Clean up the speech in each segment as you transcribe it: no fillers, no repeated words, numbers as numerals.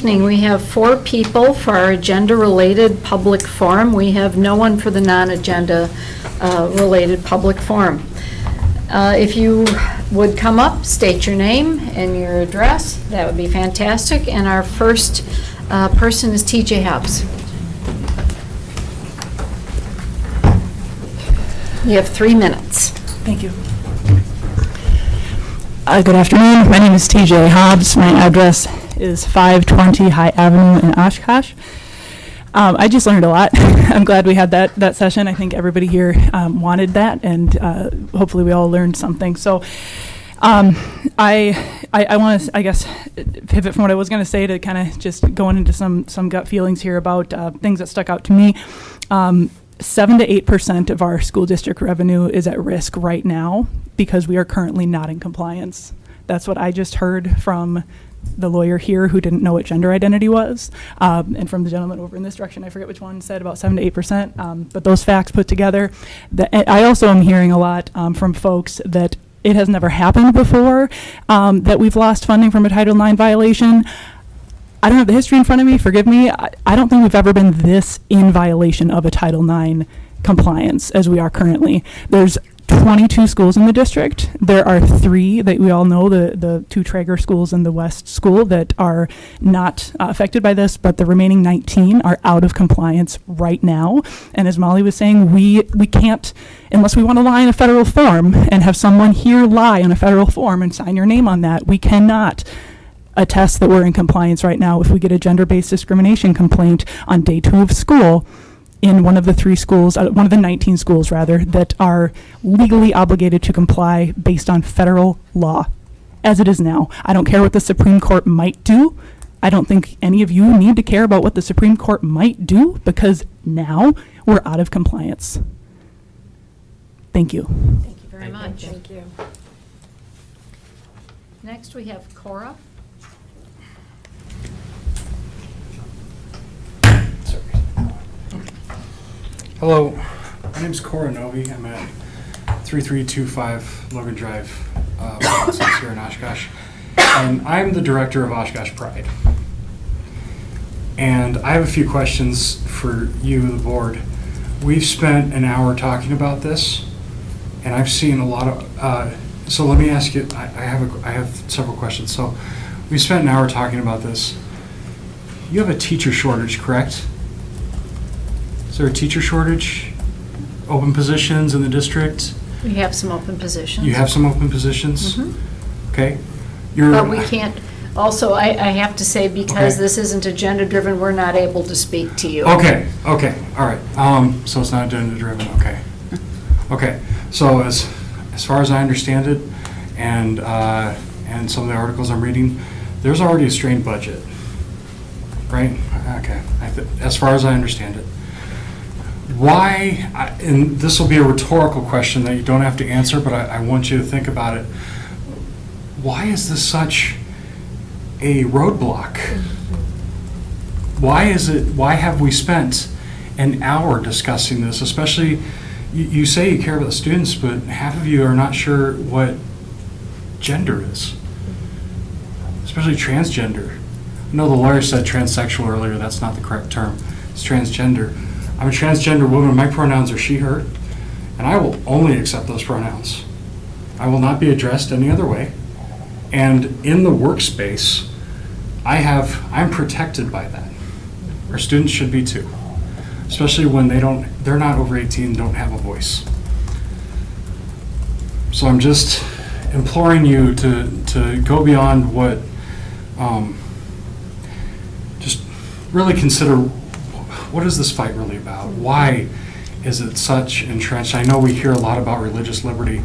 We have 4 people for our agenda-related public forum. We have no one for the non-agenda related public forum. If you would come up, state your name and your address, that would be fantastic. And our first person is TJ Hobbs. You have 3 minutes. Thank you. Good afternoon. My name is TJ Hobbs. My address is 520 High Avenue in Oshkosh. I just learned a lot. I'm glad we had that session. I think everybody here wanted that, and hopefully we all learned something. So I want to, I guess, pivot from what I was going to say to kind of just going into some gut feelings here about things that stuck out to me. 7 to 8% of our school district revenue is at risk right now because we are currently not in compliance. That's what I just heard from the lawyer here who didn't know what gender identity was, and from the gentleman over in this direction, I forget which one, said about 7 to 8%, but those facts put together. I also am hearing a lot from folks that it has never happened before, that we've lost funding from a Title IX violation. I don't have the history in front of me, forgive me. I don't think we've ever been this in violation of a Title IX compliance as we are currently. There's 22 schools in the district. There are 3 that we all know, the 2 Traeger schools and the West School, that are not affected by this, but the remaining 19 are out of compliance right now. And as Molly was saying, we can't, unless we want to lie in a federal form and have someone here lie on a federal form and sign your name on that, we cannot attest that we're in compliance right now if we get a gender-based discrimination complaint on day 2 of school in one of the 3 schools, one of the 19 schools rather, that are legally obligated to comply based on federal law, as it is now. I don't care what the Supreme Court might do. I don't think any of you need to care about what the Supreme Court might do, because now we're out of compliance. Thank you. Thank you very much. Thank you. Next, we have Cora. Hello, my name is Corrinne. I'm at 3325 Logan Drive, here in Oshkosh. And I'm the director of Oshkosh Pride. And I have a few questions for you, the board. We've spent an hour talking about this, and I've seen a lot of, so let me ask you, I have several questions. So we spent an hour talking about this. You have a teacher shortage, correct? Is there a teacher shortage? Open positions in the district? We have some open positions. You have some open positions? Mm-hmm. Okay. But we can't, also, I have to say, because Okay. this isn't agenda-driven, we're not able to speak to you. Okay, all right. So it's not agenda-driven, okay. Okay, so as far as I understand it, and some of the articles I'm reading, there's already a strained budget, right? Okay, as far as I understand it. Why, and this will be a rhetorical question that you don't have to answer, but I want you to think about it. Why is this such a roadblock? Why have we spent an hour discussing this? Especially, you say you care about the students, but half of you are not sure what gender is, especially transgender. I know the lawyer said transsexual earlier. That's not the correct term. It's transgender. I'm a transgender woman. My pronouns are she, her, and I will only accept those pronouns. I will not be addressed any other way. And in the workspace, I'm protected by that. Our students should be too, especially when they're not over 18, don't have a voice. So I'm just imploring you to go beyond what, just really consider, what is this fight really about? Why is it such entrenched? I know we hear a lot about religious liberty,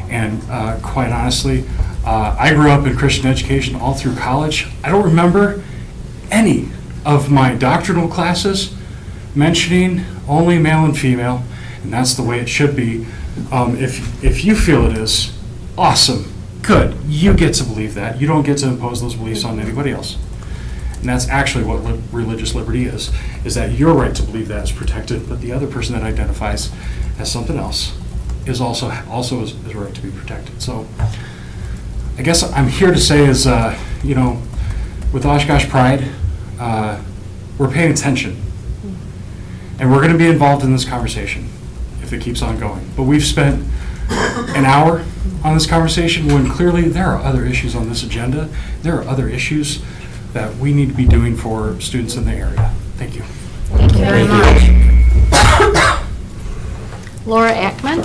and quite honestly, I grew up in Christian education all through college. I don't remember any of my doctrinal classes mentioning only male and female, and that's the way it should be. If you feel it is, awesome, good. You get to believe that. You don't get to impose those beliefs on anybody else. And that's actually what religious liberty is that your right to believe that is protected, but the other person that identifies as something else is also is right to be protected. So I guess I'm here to say is, with Oshkosh Pride, we're paying attention. And we're going to be involved in this conversation if it keeps on going. But we've spent an hour on this conversation when clearly there are other issues on this agenda. There are other issues that we need to be doing for students in the area. Thank you. Thank you very much. Laura Ackman.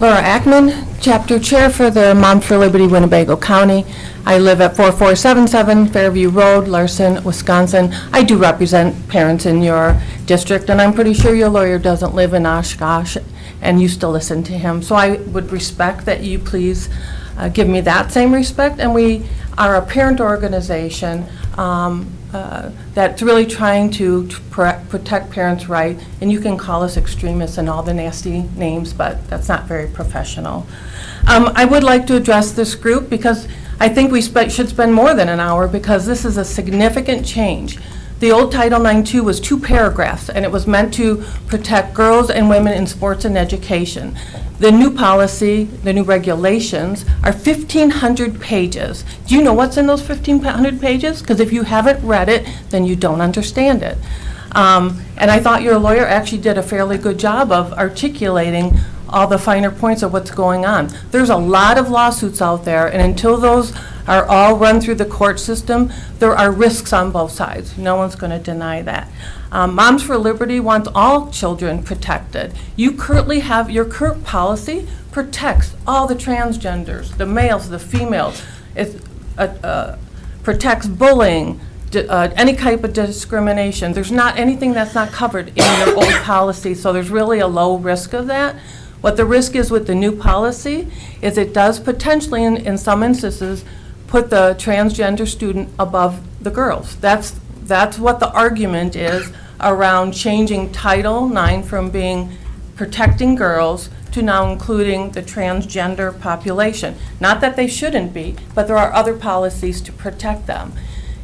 Laura Ackman, Chapter Chair for the Moms for Liberty, Winnebago County. I live at 4477 Fairview Road, Larson, Wisconsin. I do represent parents in your district, and I'm pretty sure your lawyer doesn't live in Oshkosh, and you still listen to him. So I would respect that you please give me that same respect. And we are a parent organization that's really trying to protect parents' rights, and you can call us extremists and all the nasty names, but that's not very professional. I would like to address this group because I think we should spend more than an hour because this is a significant change. The old Title IX-2 was 2 paragraphs, and it was meant to protect girls and women in sports and education. The new policy, the new regulations are 1,500 pages. Do you know what's in those 1,500 pages? Because if you haven't read it, then you don't understand it. And I thought your lawyer actually did a fairly good job of articulating all the finer points of what's going on. There's a lot of lawsuits out there, and until those are all run through the court system, there are risks on both sides. No one's going to deny that. Moms for Liberty wants all children protected. You currently have, your current policy protects all the transgenders, the males, the females. It protects bullying, any type of discrimination. There's not anything that's not covered in your old policy, so there's really a low risk of that. What the risk is with the new policy is it does potentially, in some instances, put the transgender student above the girls. That's what the argument is around changing Title IX from being protecting girls to now including the transgender population. Not that they shouldn't be, but there are other policies to protect them.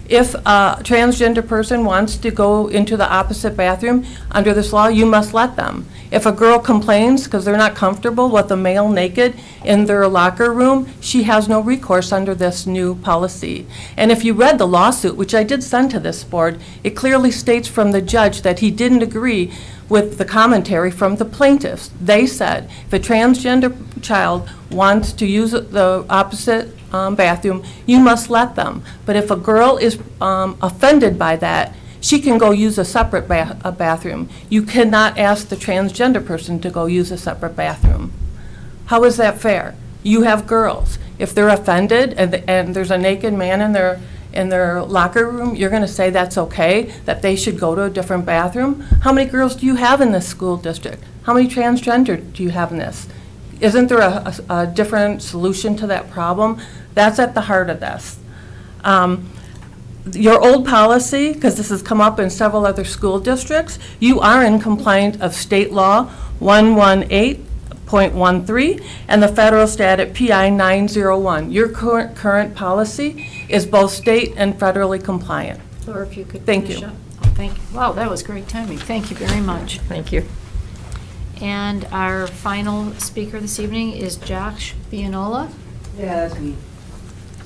If a transgender person wants to go into the opposite bathroom under this law, you must let them. If a girl complains because they're not comfortable with a male naked in their locker room, she has no recourse under this new policy. And if you read the lawsuit, which I did send to this board, it clearly states from the judge that he didn't agree with the commentary from the plaintiffs. They said if a transgender child wants to use the opposite bathroom, you must let them. But if a girl is offended by that, she can go use a separate bathroom. You cannot ask the transgender person to go use a separate bathroom. How is that fair? You have girls. If they're offended and there's a naked man in their locker room, you're going to say that's okay, that they should go to a different bathroom? How many girls do you have in this school district? How many transgender do you have in this? Isn't there a different solution to that problem? That's at the heart of this. Your old policy, because this has come up in several other school districts, you are in compliance of state law 118.13 and the federal statute PI 901. Your current policy is both state and federally compliant. Laura, if you could Thank finish you. up. Oh, thank you. Wow, that was great timing. Thank you very much. Thank you. And our final speaker this evening is Josh Bianola. Yeah, that's me.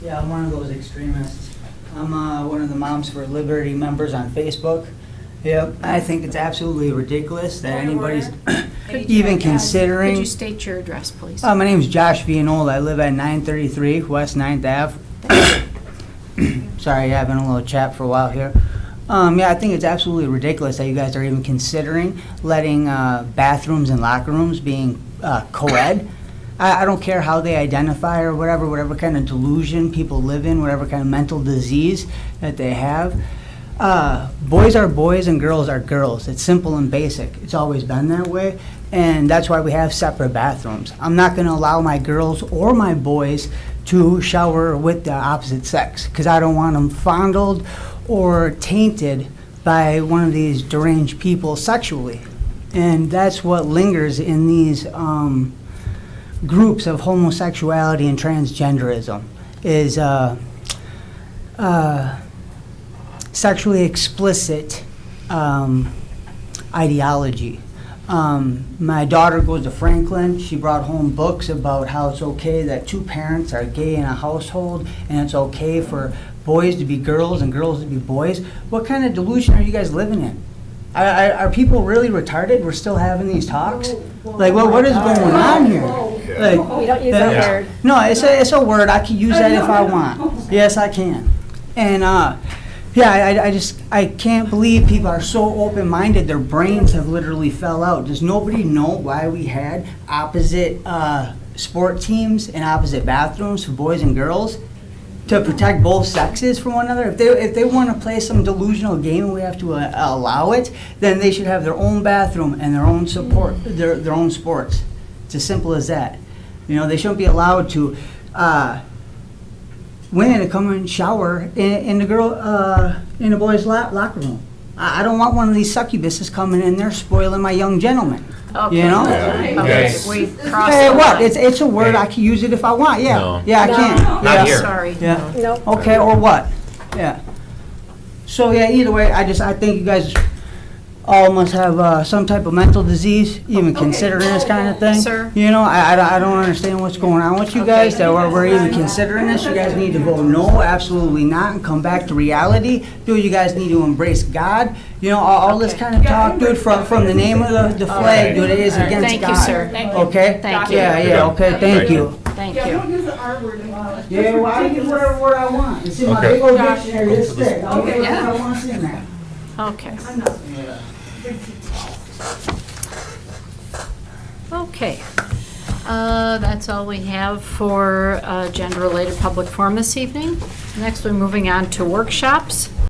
Yeah, I'm one of those extremists. I'm one of the Moms for Liberty members on Facebook. Yep, I think it's absolutely ridiculous that anybody's even considering. Could you state your address, please? My name is Josh Vianola. I live at 933 West 9th Ave. Sorry, I've been a little chat for a while here. Yeah, I think it's absolutely ridiculous that you guys are even considering letting bathrooms and locker rooms being co-ed. I don't care how they identify or whatever kind of delusion people live in, whatever kind of mental disease that they have. Boys are boys and girls are girls. It's simple and basic. It's always been that way, and that's why we have separate bathrooms. I'm not going to allow my girls or my boys to shower with the opposite sex because I don't want them fondled or tainted by one of these deranged people sexually. And that's what lingers in these groups of homosexuality and transgenderism is sexually explicit ideology. My daughter goes to Franklin. She brought home books about how it's okay that two parents are gay in a household, and it's okay for boys to be girls and girls to be boys. What kind of delusion are you guys living in? Are people really retarded? We're still having these talks? Like, what is going on here? Like, We don't use that word. no, it's a word. I can use that if I want. Yes, I can. And, yeah, I can't believe people are so open-minded. Their brains have literally fell out. Does nobody know why we had opposite sport teams and opposite bathrooms for boys and girls? To protect both sexes from one another? If they want to play some delusional game and we have to allow it, then they should have their own bathroom and their own support, their own sports. It's as simple as that. You know, they shouldn't be allowed to women to come and shower in the boys' locker room. I don't want one of these succubuses coming in there spoiling my young gentlemen. Okay. You know? Okay, we crossed Hey, the what? line. It's a word. I can use it if I want. Yeah. No. Yeah, I can. Not Yeah. here. Sorry. Yeah. Okay, or what? Yeah. So, yeah, either way, I think you guys all must have some type of mental disease, even considering this kind of thing. Sir? You know, I don't understand what's going on with you guys, that we're even considering this. You guys need to vote no, absolutely not, and come back to reality. Dude, you guys need to embrace God. You know, all this kind of talk, dude, from the name of the flag, dude, it is against Thank you, God. sir. Okay? Thank you. Yeah, okay, thank you. Thank you. Yeah, well, I can use whatever word I want. It's in my Okay. big old dictionary, this thick. I'll get Yeah. whatever I want in there. Okay. Okay. That's all we have for gender-related public forum this evening. Next, we're moving on to workshops.